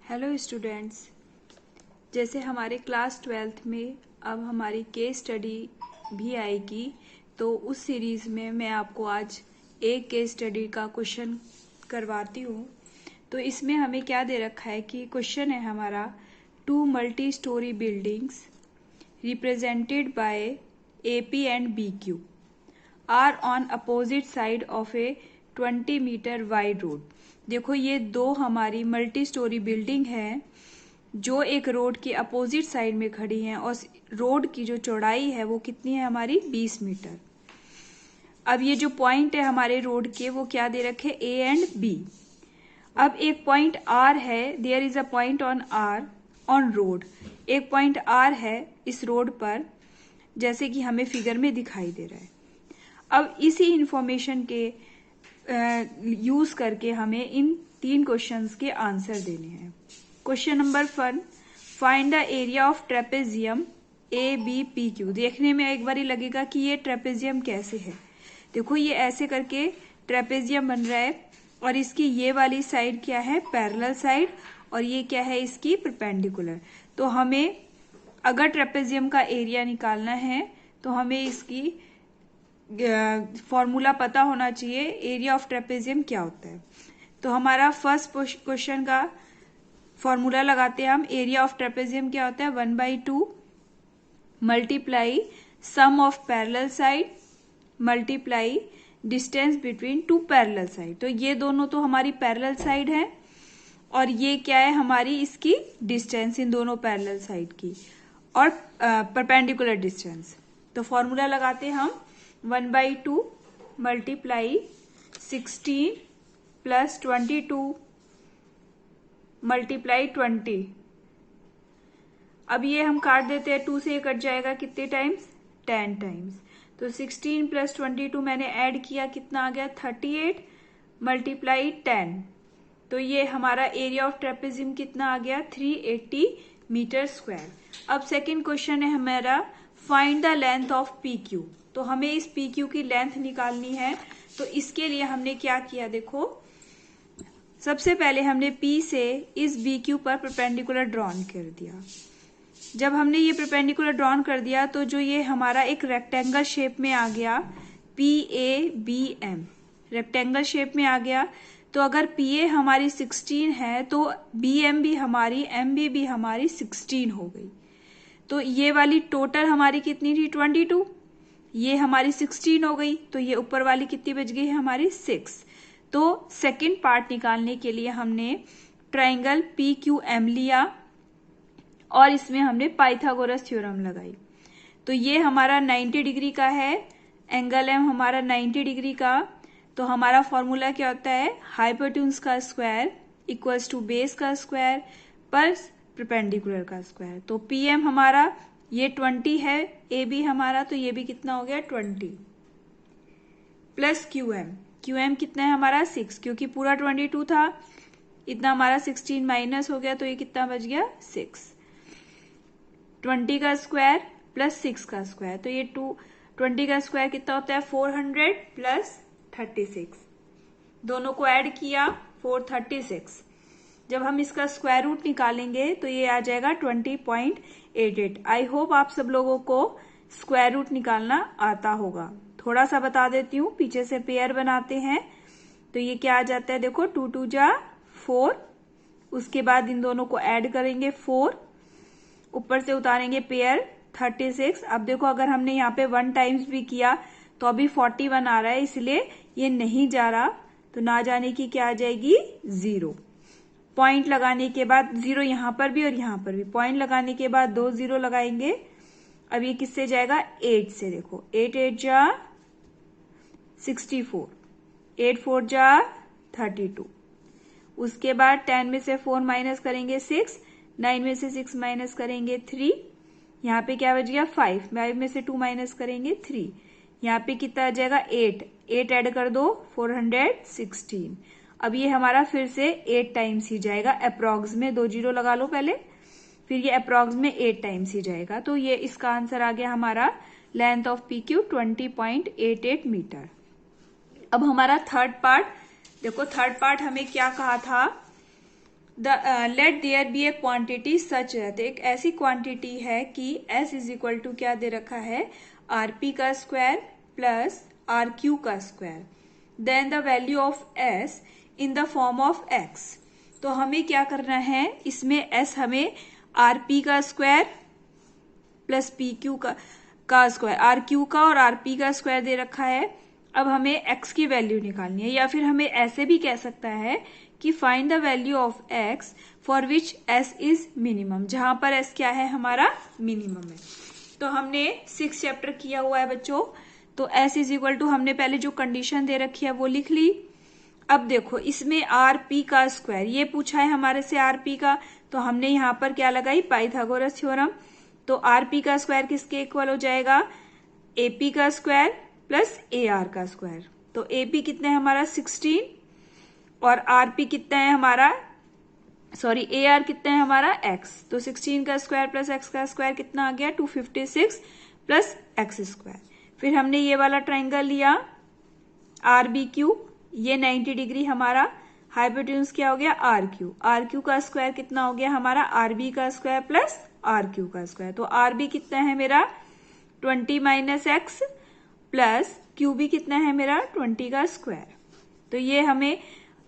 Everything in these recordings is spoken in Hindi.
हेलो स्टूडेंट्स, जैसे हमारे क्लास 12th में अब हमारी केस स्टडी भी आएगी, तो उस सीरीज़ में मैं आपको आज एक केस स्टडी का क्वेश्चन करवाती हूँ। तो इसमें हमें क्या दे रखा है कि क्वेश्चन है हमारा, 2 multi storey buildings represented by AP and BQ are on opposite side of a 20 metre wide road. देखो, ये दो हमारी मल्टी स्टोरी बिल्डिंग है जो एक रोड के अपोजिट साइड में खड़ी हैं, और रोड की जो चौड़ाई है वो कितनी है हमारी 20 मीटर। अब ये जो पॉइंट है हमारे रोड के वो क्या दे रखे, A एंड B। अब एक पॉइंट R है, there is a point on R on road. एक पॉइंट R है इस रोड पर, जैसे कि हमें फिगर में दिखाई दे रहा है। अब इसी इंफॉर्मेशन के यूज करके हमें इन 3 क्वेश्चंस के आंसर देने हैं। Question number 1, find the area of trapezium ABPQ। देखने में एक बारी लगेगा कि ये ट्रेपेजियम कैसे है। देखो, ये ऐसे करके ट्रेपेजियम बन रहा है, और इसकी ये वाली साइड क्या है, पैरेलल साइड, और ये क्या है, इसकी परपेंडिकुलर। तो हमें अगर ट्रेपेजियम का एरिया निकालना है तो हमें इसकी फॉर्मूला पता होना चाहिए, एरिया ऑफ ट्रेपेजियम क्या होता है। तो हमारा फर्स्ट क्वेश्चन का फॉर्मूला लगाते हैं हम। एरिया ऑफ ट्रेपेजियम क्या होता है, 1/2 multiply sum of parallel side multiply distance between 2 parallel side. तो ये दोनों तो हमारी पैरेलल साइड है, और ये क्या है हमारी इसकी डिस्टेंस इन दोनों पैरेलल साइड की, और परपेंडिकुलर डिस्टेंस। तो फॉर्मूला लगाते हैं हम, 1/2 मल्टीप्लाई 16 प्लस 22 मल्टीप्लाई 20। अब ये हम काट देते हैं, 2 से ये कट जाएगा कितने टाइम्स, 10 टाइम्स। तो 16 प्लस 22 मैंने ऐड किया, कितना आ गया, 38 मल्टीप्लाई 10। तो ये हमारा एरिया ऑफ ट्रेपेजियम कितना आ गया, 380 मीटर स्क्वायर। अब सेकेंड क्वेश्चन है हमारा, find the length of PQ। तो हमें इस PQ की लेंथ निकालनी है। तो इसके लिए हमने क्या किया, देखो, सबसे पहले हमने P से इस BQ पर परपेंडिकुलर ड्रॉन कर दिया। जब हमने ये परपेंडिकुलर ड्रॉन कर दिया तो जो ये हमारा एक रेक्टेंगल शेप में आ गया, PABM रेक्टेंगल शेप में आ गया। तो अगर PA हमारी 16 है तो BM भी हमारी, MB भी हमारी 16 हो गई। तो ये वाली टोटल हमारी कितनी थी, 22, ये हमारी 16 हो गई। तो ये ऊपर वाली कितनी बच गई है हमारी, 6। तो सेकंड पार्ट निकालने के लिए हमने ट्राइंगल PQM लिया, और इसमें हमने पाइथागोरस थ्योरम लगाई। तो ये हमारा 90 डिग्री का है, एंगल M हमारा 90 डिग्री का। तो हमारा फॉर्मूला क्या होता है, हाइपोटेन्यूज का स्क्वायर इक्वल्स टू बेस का स्क्वायर प्लस परपेंडिकुलर का स्क्वायर। तो PM हमारा ये 20 है, AB हमारा, तो ये भी कितना हो गया, 20 प्लस QM कितना है हमारा, 6, क्योंकि पूरा 22 था, इतना हमारा 16 माइनस हो गया, तो ये कितना बच गया, 6। 20 का स्क्वायर प्लस 6 का स्क्वायर, तो ये 20 का स्क्वायर कितना होता है, 400 प्लस 36। दोनों को ऐड किया, 436। जब हम इसका स्क्वायर रूट निकालेंगे तो ये आ जाएगा 20.88। आई होप आप सब लोगों को स्क्वायर रूट निकालना आता होगा। थोड़ा सा बता देती हूँ, पीछे से पेयर बनाते हैं। तो ये क्या आ जाता है, देखो, 2 2 जा 4, उसके बाद इन दोनों को ऐड करेंगे 4, ऊपर से उतारेंगे पेयर 36। अब देखो, अगर हमने यहाँ पे 1 टाइम्स भी किया तो अभी 41 आ रहा है, इसलिए ये नहीं जा रहा। तो ना जाने की क्या आ जाएगी, 0। पॉइंट लगाने के बाद 0 यहां पर भी और यहां पर भी, पॉइंट लगाने के बाद 2 0 लगाएंगे। अब ये किससे जाएगा, 8 से। देखो, 8 8 जा 64, 8 4 जा 32। उसके बाद 10 में से 4 माइनस करेंगे 6, 9 में से 6 माइनस करेंगे 3, यहाँ पे क्या बच गया, 5 में से 2 माइनस करेंगे 3, यहाँ पे कितना आ जाएगा, 8 ऐड कर दो, 416। अब ये हमारा फिर से 8 टाइम्स ही जाएगा, अप्रॉक्स में 2 0 लगा लो पहले, फिर ये अप्रॉक्स में 8 टाइम्स ही जाएगा। तो ये इसका आंसर आ गया हमारा, लेंथ ऑफ PQ 20.88 मीटर। अब हमारा थर्ड पार्ट देखो, थर्ड पार्ट हमें क्या कहा था, let there be a quantity such that, एक ऐसी क्वांटिटी है कि s इज इक्वल टू क्या दे रखा है, rp का स्क्वायर प्लस rq का square, then the value of s in the form of x। तो हमें क्या करना है, इसमें s हमें rp का स्क्वायर प्लस pq का स्क्वायर, rq का और rp का स्क्वायर दे रखा है। अब हमें x की वैल्यू निकालनी है, या फिर हमें ऐसे भी कह सकता है कि find the value of x for which s is minimum, जहां पर s क्या है, हमारा मिनिमम है। तो हमने 6 चैप्टर किया हुआ है बच्चों। तो s इज इक्वल टू, हमने पहले जो कंडीशन दे रखी है वो लिख ली। अब देखो इसमें rp का स्क्वायर, ये पूछा है हमारे से rp का, तो हमने यहां पर क्या लगाई, पाइथागोरस थ्योरम। तो rp का स्क्वायर किसके इक्वल हो जाएगा, ap का स्क्वायर प्लस ar का स्क्वायर। तो ap कितना है हमारा 16, और rp कितना है हमारा, सॉरी ar कितना है हमारा x। तो 16 का स्क्वायर प्लस x का स्क्वायर कितना आ गया, 256 प्लस x स्क्वायर। फिर हमने ये वाला ट्राइंगल लिया RBQ, ये 90 डिग्री हमारा, हाइपोटेन्यूज क्या हो गया, RQ का स्क्वायर कितना हो गया हमारा, RB का स्क्वायर प्लस RQ का स्क्वायर। तो RB कितना है मेरा 20 माइनस एक्स प्लस QB कितना है मेरा 20 का स्क्वायर। तो ये हमें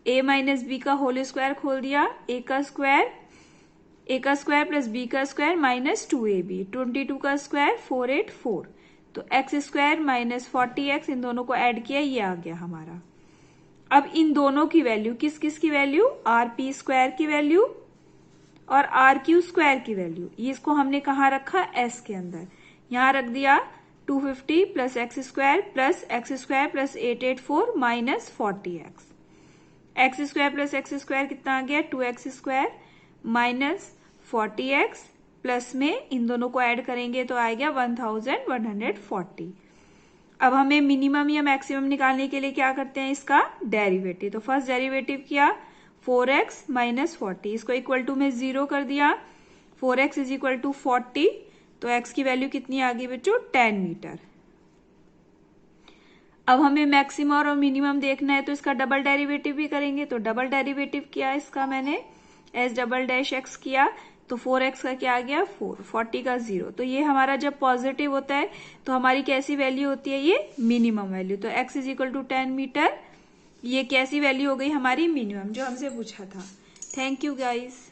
a माइनस बी का होल स्क्वायर खोल दिया, a का स्क्वायर प्लस b का स्क्वायर माइनस 2ab, 22 का स्क्वायर 484। तो x स्क्वायर माइनस 40x, इन दोनों को ऐड किया, ये आ गया हमारा। अब इन दोनों की वैल्यू, किस किस की वैल्यू, rp स्क्वायर की वैल्यू और rq स्क्वायर की वैल्यू, ये इसको हमने कहाँ रखा, s के अंदर, यहां रख दिया 250 plus x square plus 884 minus 40x। X square plus x square कितना आ गया, 2x square minus 40x, plus में इन दोनों को ऐड करेंगे तो आ गया 1140। अब हमें मिनिमम या मैक्सिमम निकालने के लिए क्या करते हैं, इसका डेरिवेटिव। तो फर्स्ट डेरिवेटिव किया 4x माइनस 40, इसको इक्वल टू में 0 कर दिया, 4x इज इक्वल टू 40। तो x की वैल्यू कितनी आ गई बच्चों, 10 मीटर। अब हमें मैक्सिमम और मिनिमम देखना है, तो इसका डबल डेरिवेटिव भी करेंगे। तो डबल डेरिवेटिव किया इसका मैंने, एस डबल डैश एक्स किया, तो 4x का क्या आ गया 4, 40 का 0। तो ये हमारा जब पॉजिटिव होता है तो हमारी कैसी वैल्यू होती है, ये मिनिमम वैल्यू। तो x is equal to 10 metre, ये कैसी वैल्यू हो गई हमारी, मिनिमम, जो हमसे पूछा था। Thank you guys.